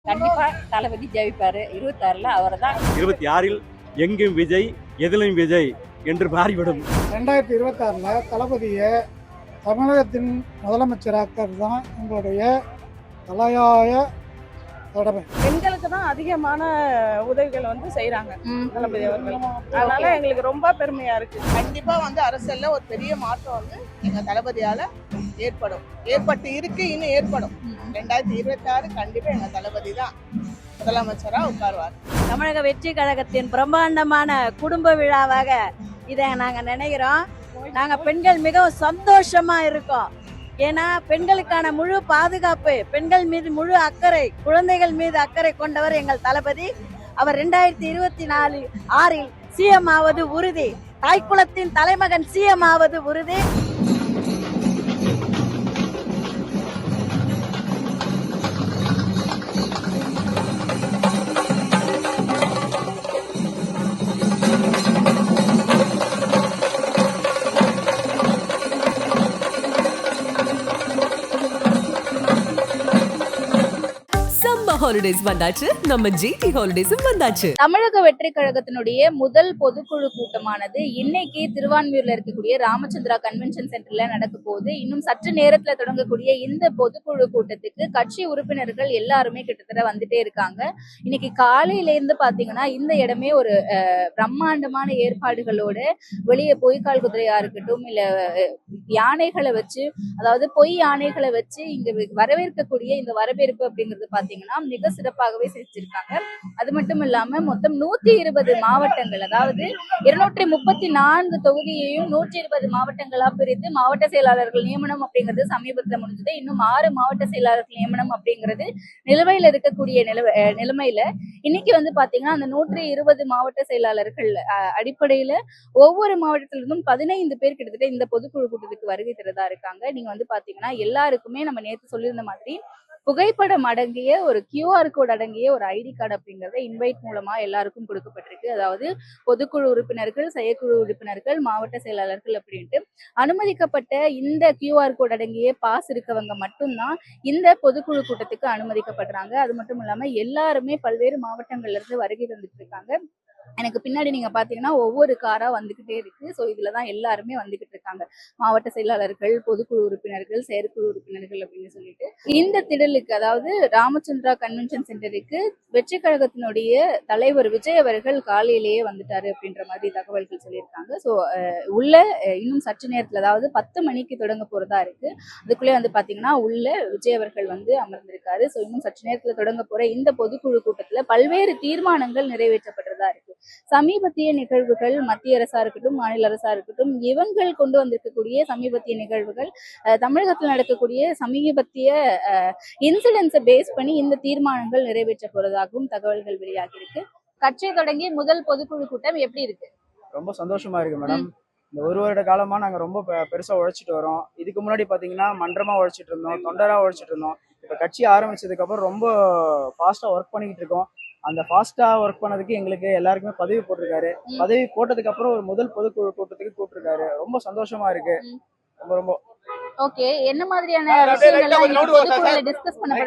கண்டிப்பா தளபதி ஜெயிப்பாரு. 26ல அவர்தான். 26ல் எங்கும் விஜய் எதிலும் விஜய் என்று மாறிவிடும். 2026ல் தளபதியை தமிழகத்தின் முதலமைச்சராக்கிறது தான் எங்களுடைய தலையாய கடமை. பெண்களுக்கு தான் அதிகமான உதவிகள் செய்யறாங்க தளபதி அவர்கள். அதனால எங்களுக்கு ரொம்ப பெருமையா இருக்கு. கண்டிப்பா அரசியல்ல ஒரு பெரிய மாற்றம் எங்க தளபதியால ஏற்பட்டு இருக்கு, இன்னும் ஏற்படும். 2026 கண்டிப்பா எங்க தளபதி தான் முதலமைச்சரா உட்காருவார். தமிழக வெற்றி கழகத்தின் பிரம்மாண்டமான குடும்ப விழாவாக இதை நாங்க நினைக்கிறோம். நாங்க பெண்கள் மிகவும் சந்தோஷமா இருக்கோம். ஏன்னா பெண்களுக்கான முழு பாதுகாப்பு, பெண்கள் மீது முழு அக்கறை, குழந்தைகள் மீது அக்கறை கொண்டவர் எங்கள் தளபதி. அவர் 2024 சிஎம் ஆவது உறுதி. தாய்க்குளத்தின் தலைமகன் சிஎம் ஆவது உறுதி. ஹாலிடேஸ் வந்தாச்சு, நம்ம ஜிடி ஹாலிடேஸும் வந்தாச்சு. தமிழக வெற்றி கழகத்தினுடைய முதல் பொதுக்குழு கூட்டமானது இன்னைக்கு திருவான்மியூர்ல இருக்கக்கூடிய ராமச்சந்திரா கன்வென்ஷன் சென்டர்ல நடக்க போகுது. இன்னும் சற்று நேரத்துல தொடங்கக்கூடிய இந்த பொதுக்குழு கூட்டத்துக்கு கட்சி உறுப்பினர்கள் எல்லாருமே கிட்டத்தட்ட வந்துட்டே இருக்காங்க. இன்னைக்கு காலையில இருந்து பாத்தீங்கன்னா இந்த இடமே ஒரு பிரம்மாண்டமான ஏற்பாடுகளோட வெளியே பொய்க்கால் குதிரையா இருக்கட்டும், இல்ல யானைகளை வச்சு, அதாவது பொய் யானைகளை வச்சு இங்க வரவேற்கக்கூடிய இந்த வரவேற்பு அப்படிங்கிறது பாத்தீங்கன்னா மிக சிறப்பாகவே செஞ்சிருக்காங்க. அது மட்டும் இல்லாம மொத்தம் 120 மாவட்டங்கள், அதாவது 234 தொகுதியையும் 120 மாவட்டங்களா பிரித்து மாவட்ட செயலாளர்கள் நியமனம் அப்படிங்கிறது சமீபத்துல முடிஞ்சது. இன்னும் 6 மாவட்ட செயலாளர்கள் நியமனம் அப்படிங்கிறது நிலுவையில் இருக்கக்கூடிய நிலைமையில இன்னைக்கு பாத்தீங்கன்னா அந்த 120 மாவட்ட செயலாளர்கள் அடிப்படையில ஒவ்வொரு மாவட்டத்திலிருந்தும் 15 பேர் கிட்டத்தட்ட இந்த பொதுக்குழு கூட்டத்துக்கு வருகை தரதா இருக்காங்க. நீங்க பாத்தீங்கன்னா எல்லாருக்குமே நம்ம நேற்று சொல்லியிருந்த மாதிரி புகைப்படம் அடங்கிய ஒரு QR கோட் அடங்கிய ஒரு ஐடி கார்டு அப்படிங்கறத இன்வைட் மூலமா எல்லாருக்கும் கொடுக்கப்பட்டிருக்கு. அதாவது பொதுக்குழு உறுப்பினர்கள், செயற்குழு உறுப்பினர்கள், மாவட்ட செயலாளர்கள் அப்படின்ட்டு அனுமதிக்கப்பட்ட இந்த QR கோட் அடங்கிய பாஸ் இருக்கவங்க மட்டும்தான் இந்த பொதுக்குழு கூட்டத்துக்கு அனுமதிக்கப்படுறாங்க. அது மட்டும் இல்லாம எல்லாருமே பல்வேறு மாவட்டங்கள்ல இருந்து வருகை தந்துட்டு இருக்காங்க. எனக்கு பின்னாடி நீங்க பாத்தீங்கன்னா ஒவ்வொரு காரா வந்துகிட்டே இருக்கு. ஸோ இதுலதான் எல்லாருமே வந்துகிட்டு இருக்காங்க. மாவட்ட செயலாளர்கள், பொதுக்குழு உறுப்பினர்கள், செயற்குழு உறுப்பினர்கள் அப்படின்னு சொல்லிட்டு இந்த திடலுக்கு, அதாவது ராமச்சந்திரா கன்வென்ஷன் சென்டருக்கு வெற்றி கழகத்தினுடைய தலைவர் விஜய் அவர்கள் காலையிலேயே வந்துட்டாரு அப்படின்ற மாதிரி தகவல்கள் சொல்லியிருக்காங்க. ஸோ உள்ள இன்னும் சற்று நேரத்துல, அதாவது 10 மணிக்கு தொடங்க போறதா இருக்கு. அதுக்குள்ளே பாத்தீங்கன்னா உள்ள விஜய் அவர்கள் அமர்ந்திருக்காரு. ஸோ இன்னும் சற்று நேரத்துல தொடங்க போற இந்த பொதுக்குழு கூட்டத்துல பல்வேறு தீர்மானங்கள் நிறைவேற்றப்படுறதா இருக்கு. சமீபத்திய நிகழ்வுகள், மத்திய அரசா இருக்கட்டும், மாநில அரசா இருக்கட்டும், இவங்கள் கொண்டு வந்திருக்கக்கூடிய சமீபத்திய நிகழ்வுகள், தமிழகத்தில் நடக்கக்கூடிய சமீபத்திய இன்சிடென்ட்ஸை பேஸ் பண்ணி இந்த தீர்மானங்கள் நிறைவேற்ற போறதாகவும் தகவல்கள் வெளியாகி இருக்கு. கட்சி தொடங்கி முதல் பொதுக்குழு கூட்டம் எப்படி இருக்கு? ரொம்ப சந்தோஷமா இருக்கு மேடம். இந்த ஒரு வருட காலமா நாங்க ரொம்ப பெருசா உழைச்சிட்டு வரோம். இதுக்கு முன்னாடி பாத்தீங்கன்னா மன்றமா உழைச்சிட்டு இருந்தோம், தொண்டரா உழைச்சிட்டு இருந்தோம். இப்ப கட்சி ஆரம்பிச்சதுக்கு அப்புறம் ரொம்ப ஃபாஸ்டா ஒர்க் பண்ணிக்கிட்டு இருக்கோம். அந்த ஃபாஸ்டா ஒர்க் பண்ணதுக்கு எங்களுக்கு எல்லாருக்குமே பதவி போட்டிருக்காரு. பதவி போட்டதுக்கு அப்புறம் ஒரு முதல் பொதுக்குழு கூட்டத்துக்கு கூப்பிட்டிருக்காரு. ரொம்ப சந்தோஷமா இருக்கு. ரொம்ப ரொம்ப ஓகே. என்ன மாதிரியான விஷயங்கள் டிஸ்கஸ் பண்ண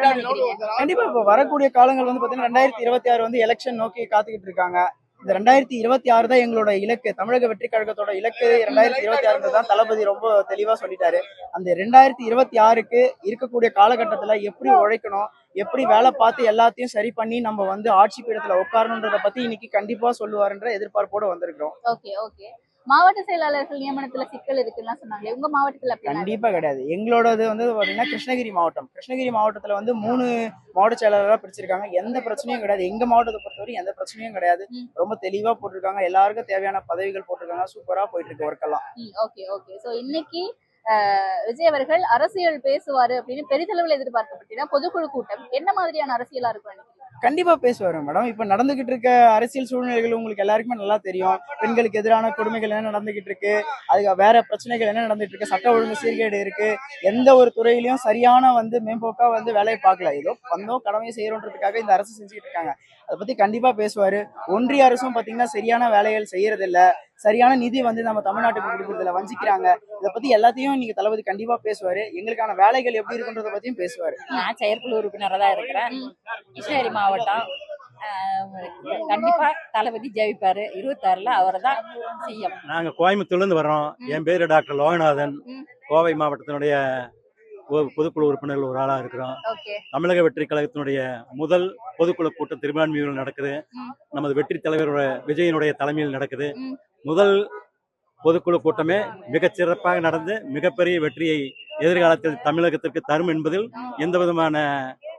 கண்டிப்பா இப்ப வரக்கூடிய காலங்கள் பாத்தீங்கன்னா 2026 எலெக்ஷன் நோக்கி காத்துக்கிட்டு இருக்காங்க. இந்த 2026 தான் எங்களோட இலக்கு. தமிழக வெற்றி கழகத்தோட இலக்கு 2026 தான் தளபதி ரொம்ப தெளிவா சொல்லிட்டாரு. அந்த 2026க்கு இருக்கக்கூடிய காலகட்டத்துல எப்படி உழைக்கணும், எப்படி வேலை பார்த்து எல்லாத்தையும் சரி பண்ணி நம்ம ஆட்சி பீடத்துல உட்காரணுன்றத பத்தி இன்னைக்கு கண்டிப்பா சொல்லுவாருன்ற எதிர்பார்ப்போட வந்திருக்கிறோம். Okay okay. மாவட்ட செயலாளர்கள் நியமனத்துல சிக்கல் இருக்குன்னு சொன்னாங்களே, உங்க மாவட்டத்துல கண்டிப்பா கிடையாது. எங்களோடது பாத்தீங்கன்னா கிருஷ்ணகிரி மாவட்டம். கிருஷ்ணகிரி மாவட்டத்துல 3 மாவட்ட செயலாளர்களா பிரிச்சிருக்காங்க. எந்த பிரச்சனையும் கிடையாது. எங்க மாவட்டத்தை பொறுத்தவரை எந்த பிரச்சனையும் கிடையாது. ரொம்ப தெளிவா போட்டிருக்காங்க. எல்லாருக்கும் தேவையான பதவிகள் போட்டிருக்காங்க. சூப்பரா போயிட்டு இருக்கு ஒர்க் எல்லாம். Okay okay. சோ இன்னைக்கு விஜய் அவர்கள் அரசியல் பேசுவாரு அப்படின்னு பெரிதளவில் எதிர்பார்க்கப்பட்டீங்கன்னா பொதுக்குழு கூட்டம் என்ன மாதிரியான அரசியலா இருக்கும்? கண்டிப்பா பேசுவாரு மேடம். இப்ப நடந்துகிட்டு இருக்க அரசியல் சூழ்நிலைகள் உங்களுக்கு எல்லாருக்குமே நல்லா தெரியும். பெண்களுக்கு எதிரான கொடுமைகள் என்ன நடந்துகிட்டு இருக்கு, அதுக்கு வேற பிரச்சனைகள் என்ன நடந்துட்டு இருக்கு, சட்ட ஒழுங்கு சீர்கேடு இருக்கு. எந்த ஒரு துறையிலையும் சரியான மேம்போக்கா வேலையை பார்க்கல. ஏதோ வந்தோம் கடமையை செய்யறோன்றதுக்காக இந்த அரசு செஞ்சுட்டு இருக்காங்க. அதை பத்தி கண்டிப்பா பேசுவாரு. ஒன்றிய அரசும் பாத்தீங்கன்னா சரியான வேலைகள் செய்யறது இல்ல, சரியான நிதி நம்ம தமிழ்நாட்டுக்கு கொடுக்கறதுல வஞ்சிக்கிறாங்க. இதை பத்தி எல்லாத்தையும் நீங்க தளபதி கண்டிப்பா பேசுவாரு. எங்களுக்கான வேலைகள் எப்படி இருக்குன்றத பத்தியும் பேசுவாரு. நான் செயற்குழு உறுப்பினரா தான் இருக்கிறேன். கிருஷ்ணகிரி மாவட்டம். கண்டிப்பா தளபதி ஜெயிப்பாரு 26ல, அவரை தான் சிஎம். நாங்க கோயம்புத்தூர்ல இருந்து வர்றோம். என் பேரு டாக்டர் லோகநாதன். கோவை மாவட்டத்தினுடைய பொதுக்குழு உறுப்பினர்கள் ஒரு ஆளா இருக்கிறோம். தமிழக வெற்றி கழகத்தினுடைய முதல் பொதுக்குழு கூட்டம் திருவான்மியூரில் நடக்குது. நமது வெற்றி தலைவர் விஜயனுடைய தலைமையில் நடக்குது. முதல் பொதுக்குழு கூட்டமே மிகச் சிறப்பாக நடந்து மிகப்பெரிய வெற்றியை எதிர்காலத்தில் தமிழகத்திற்கு தரும் என்பதில் எந்த விதமான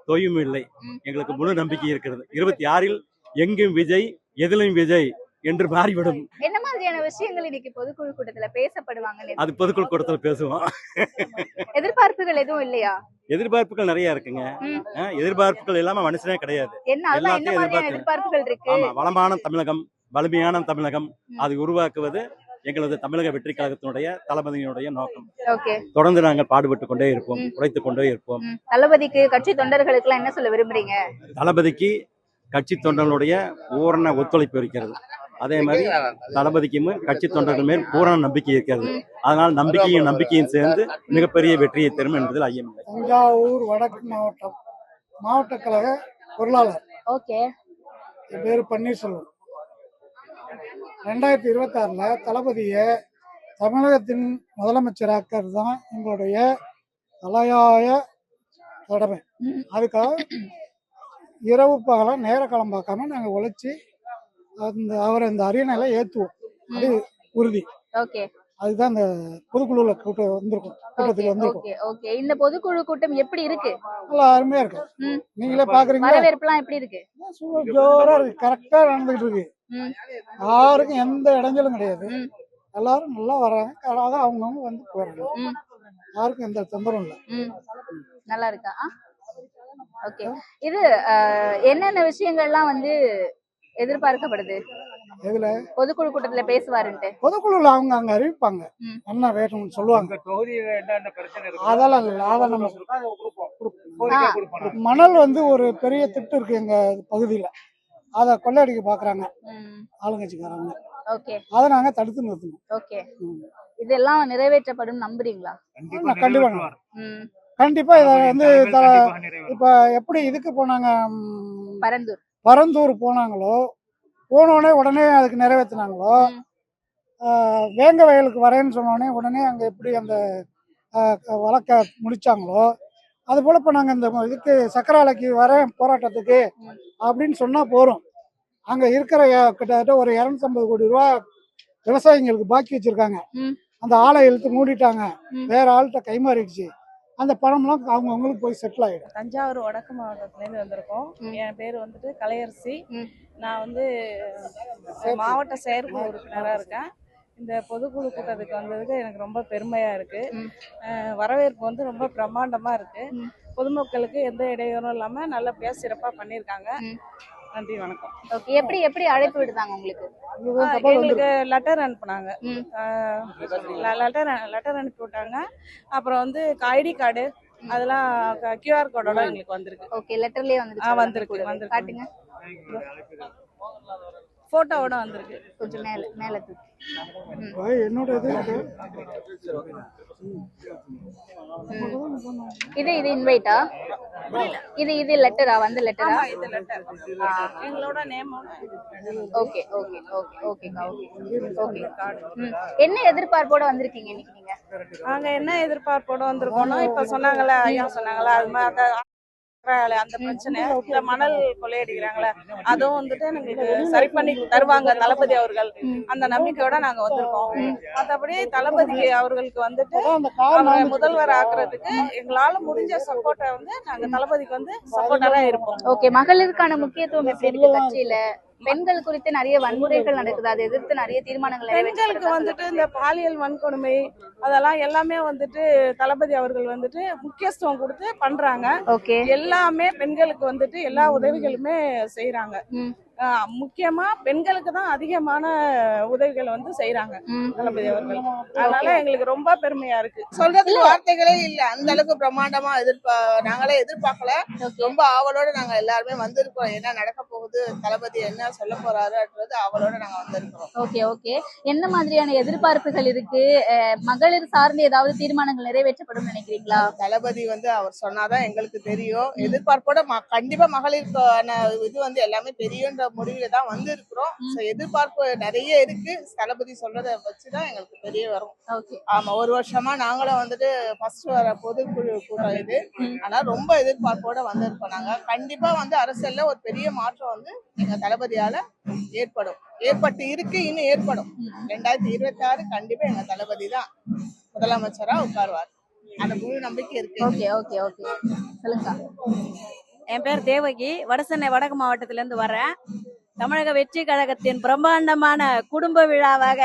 தொய்வும் இல்லை. எங்களுக்கு முழு நம்பிக்கை இருக்கிறது. 26ல் எங்கும் விஜய், எதிலும் விஜய் என்று மாறிவிடும். என்ன மாதிரியான விஷயங்கள் இன்னைக்கு பொதுக்குழு கூட்டத்துல பேசப்படுவாங்க? அது பொதுக்குழு கூட்டத்தில் பேசுவோம். எதிர்பார்ப்புகள் எதுவும் இல்லையா? எதிர்பார்ப்புகள் நிறைய இருக்குங்க. எதிர்பார்ப்புகள் இல்லாம மனுஷனே கிடையாது. எல்லாத்தையும் எதிர்பார்ப்புகள் இருக்கு. ஆமா, வளமான தமிழகம், வலிமையான தமிழகம் அதை உருவாக்குவது எங்களது தமிழக வெற்றி கழகத்தினுடைய தளபதியினுடைய நோக்கம். தொடர்ந்து நாங்கள் பாடுபட்டு கொண்டே இருப்போம், உழைத்துக் கொண்டே இருப்போம். தளபதிக்கு கட்சி தொண்டர்களுக்கு எல்லாம் என்ன சொல்ல விரும்புறீங்க? தளபதிக்கு கட்சி தொண்டர்களுடைய பூரண ஒத்துழைப்பு இருக்கிறது. அதே மாதிரி தளபதிக்கும் கட்சி தொண்டர்கள் மேல் பூரண நம்பிக்கை இருக்கிறது. அதனால் நம்பிக்கையும் சேர்ந்து மிகப்பெரிய வெற்றியை தரும் என்பதில் ஐயமில்லை. தஞ்சாவூர் வடக்கு மாவட்ட கழக பொருளாளர். என் பேரு பன்னீர்செல்வம். 2026ல தளபதியை தமிழகத்தின் முதலமைச்சராக்கிறது தான் எங்களுடைய தலையாய கடமை. அதுக்காக இரவு பகலாம் நேர காலம் பார்க்காம நாங்கள் உழைச்சி அவரை இந்த அரியணையில ஏற்றுவோம். அது உறுதி. அதுதான் இந்த பொதுக்குழுல கூட்டத்துக்கு வந்திருக்கோம். இந்த பொதுக்குழு கூட்டம் எப்படி இருக்கு? நல்லா அருமையா இருக்கு. நீங்களே பாக்குறீங்க. வரவேற்பெல்லாம் எப்படி இருக்கு? ஜோரா இருக்கு. கரெக்டா நடந்துகிட்டு இருக்கு. யாருக்கும் எந்த இடைஞ்சலும் கிடையாது. எல்லாரும் நல்லா வர்றாங்க. அவங்கவுங்க வந்து போறாங்க. யாருக்கும் எந்த தொந்தரவும் இல்லை. நல்லா இருக்கா? ஓகே. இது என்னென்ன விஷயங்கள்லாம் வந்து எதிர்பார்க்கப்படுது? எதுல? பொதுக்குழு கூட்டத்துல பேசுவாருன்ட்டு. பொதுக்குழுல அவங்க அங்க அறிவிப்பாங்க, என்ன வேணும்னு சொல்லுவாங்க. அதெல்லாம் இல்ல, அதை நம்ம மணல் வந்து ஒரு பெரிய திட்டு இருக்கு எங்க பகுதியில, அதை கொள்ளையடிக்க பாக்குறாங்க ஆளுங்கட்சிக்காரங்க. அதை நாங்க தடுத்து நிறுத்தணும். இதெல்லாம் நிறைவேற்றப்படும் நம்புறீங்களா? கண்டிப்பா கண்டிப்பா. இத வந்து இப்ப எப்படி இதுக்கு போனாங்க, பரந்தூர் போனாங்களோ, போனோடனே உடனே அதுக்கு நிறைவேற்றினாங்களோ, வேங்க வயலுக்கு வரேன்னு சொன்னோடனே உடனே அங்கே எப்படி அந்த வழக்க முடிச்சாங்களோ, அது போல இப்போ நாங்கள் இந்த இதுக்கு சக்கராலைக்கு வரேன் போராட்டத்துக்கு அப்படின்னு சொன்னால் போகிறோம். அங்கே இருக்கிற கிட்டத்தட்ட ஒரு 250 கோடி ரூபா விவசாயிங்களுக்கு பாக்கி வச்சிருக்காங்க. அந்த ஆளை இழுத்து மூடிட்டாங்க, வேற ஆள்கிட்ட கைமாறிடுச்சு. அந்த பணம்லாம் அவங்களுக்கு போய் செட்டில் ஆகிடும். தஞ்சாவூர் வடக்கு மாவட்டத்துலேருந்து வந்திருக்கோம். என் பேர் வந்துட்டு கலையரசி. நான் வந்து மாவட்ட செயற்குழு உறுப்பினராக இருக்கேன். இந்த பொதுக்குழு கூட்டத்துக்கு வந்ததுக்கு எனக்கு ரொம்ப பெருமையாக இருக்குது. வரவேற்பு வந்து ரொம்ப பிரம்மாண்டமாக இருக்குது. பொதுமக்களுக்கு எந்த இடையூறும் இல்லாமல் நல்லபடியாக சிறப்பாக பண்ணியிருக்காங்க. நன்றி, வணக்கம். எப்படி எப்படி அழைப்பு விடுதாங்க உங்களுக்கு? எங்களுக்கு லெட்டர் அனுப்புனாங்க. லெட்டர் அனுப்பி விட்டாங்க. அப்புறம் வந்து ஐடி கார்டு அதெல்லாம் QR கோடோட எங்களுக்கு வந்திருக்கு. லெட்டர்லயே வந்திருக்கு. காட்டுங்க. போட்டோவோட வந்திருக்கு. கொஞ்சம் மேல தூக்கி. என்னோட இது இன்வைட்டா? இது லெட்டரா? வந்து லெட்டரா? இது லெட்டர் எங்களோட நேமோட. ஓகே. என்ன எதிர்பார்ப்போட வந்திருக்கீங்க இன்னைக்கு நீங்க? நாங்க என்ன எதிர்பார்ப்போட வந்திருக்கோம்னா, இப்ப சொன்னாங்கல்ல, ஐயா சொன்னாங்கல்ல, அது மாதிரி அந்த பிரச்சனை, இந்த மணல் கொள்ளையடிக்கிறாங்களே, அதுவும் வந்துட்டு எங்களுக்கு சரி பண்ணி தருவாங்க தளபதி அவர்கள். அந்த நம்பிக்கையோட நாங்க வந்திருக்கோம். மற்றபடி தளபதி அவர்களுக்கு வந்துட்டு அவரை முதல்வர் ஆக்குறதுக்கு எங்களால முடிஞ்ச சப்போர்ட்டை வந்து நாங்க தளபதிக்கு வந்து சப்போர்ட்டரா இருப்போம். மகளிருக்கான முக்கியத்துவம் எப்படி இருக்கு கட்சியில? பெண்கள் குறித்து நிறைய வன்முறைகள் நடக்குது, அதை எதிர்த்து நிறைய தீர்மானங்கள். பெண்களுக்கு வந்துட்டு இந்த பாலியல் வன்கொடுமை அதெல்லாம் எல்லாமே வந்துட்டு தளபதி அவர்கள் வந்துட்டு முக்கியத்துவம் கொடுத்து பண்றாங்க. எல்லாமே பெண்களுக்கு வந்துட்டு எல்லா உதவிகளுமே செய்யறாங்க. முக்கியமா பெண்களுக்கு தான் அதிகமான உதவிகள் வந்து செய்யறாங்க தளபதி அவர்கள். அதனால எங்களுக்கு ரொம்ப பெருமையா இருக்கு. சொல்றதுக்கு வார்த்தைகளே இல்ல. அந்த அளவுக்கு பிரம்மாண்டமா நாங்களே எதிர்பார்க்கல. ரொம்ப ஆவலோட நாங்க எல்லாருமே வந்திருக்கோம். என்ன நடக்க போகுது, தளபதி என்ன சொல்ல போறாருன்றது ஆவலோட நாங்க வந்திருக்கிறோம். Okay okay. என்ன மாதிரியான எதிர்பார்ப்புகள் இருக்கு? மகளிர் சார்ந்து ஏதாவது தீர்மானங்கள் நிறைவேற்றப்படும் நினைக்கிறீங்களா? தளபதி வந்து அவர் சொன்னாதான் எங்களுக்கு தெரியும். எதிர்பார்ப்போட கண்டிப்பா மகளிருக்கான இது வந்து எல்லாமே தெரியுன்ற முடிவுல தான் வந்து இருக்கிறோம். எதிர்பார்ப்பு நிறைய இருக்கு. தளபதி சொல்றத வச்சுதான் எங்களுக்கு தெரிய வரும். ஆமா, ஒரு வருஷமா நாங்களும் வந்துட்டு ஃபர்ஸ்ட் வர பொதுக்குழு கூட்டம் இது. ஆனா ரொம்ப எதிர்பார்ப்போட வந்திருக்கோம். நாங்க கண்டிப்பா வந்து அரசியல்ல ஒரு பெரிய மாற்றம் வந்து எங்க தளபதியால ஏற்பட்டு இருக்கு, இன்னும் ஏற்படும். 2026 கண்டிப்பா எங்க தளபதி தான் முதலமைச்சரா உட்காருவார். அந்த முழு நம்பிக்கை இருக்கு. ஓகே ஓகே ஓகே, சொல்லுங்க. என் பேர் தேவகி, வடசென்னை வடக்கு மாவட்டத்துல இருந்து வர்றேன். தமிழக வெற்றி கழகத்தின் பிரம்மாண்டமான குடும்ப விழாவாக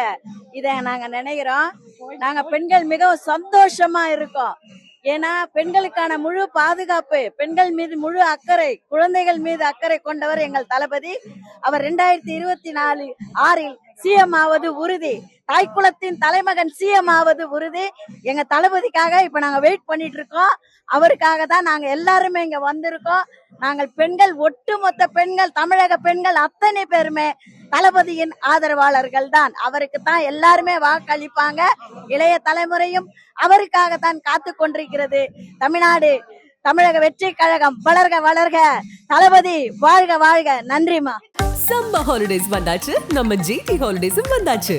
இதை நாங்க நினைக்கிறோம். நாங்க பெண்கள் மிகவும் சந்தோஷமா இருக்கோம். ஏன்னா பெண்களுக்கான முழு பாதுகாப்பு, பெண்கள் மீது முழு அக்கறை, குழந்தைகள் மீது அக்கறை கொண்டவர் எங்கள் தளபதி. அவர் 2024 சிஎம் ஆவது உறுதி. தாய்க்குளத்தின் தலைமகன் சிஎம் ஆவது உறுதி. எங்க தளபதிக்காக இப்ப நாங்க வெயிட் பண்ணிட்டு இருக்கோம். அவருக்காக தான் நாங்க எல்லாருமே இங்க வந்திருக்கோம். நாங்கள் பெண்கள், ஒட்டுமொத்த பெண்கள், தமிழக பெண்கள் அத்தனை பேருமே தளபதியின் ஆதரவாளர்கள் தான். அவருக்கு தான் எல்லாருமே வாக்களிப்பாங்க. இளைய தலைமுறையும் அவருக்காகத்தான் காத்து கொண்டிருக்கிறது. தமிழக வெற்றி கழகம் வளர்க வளர்க, தளபதி வாழ்க வாழ்க. நன்றிமா. சம்மர் ஹாலிடேஸ் வந்தாச்சு, நம்ம ஜிடி ஹாலிடேஸும் வந்தாச்சு.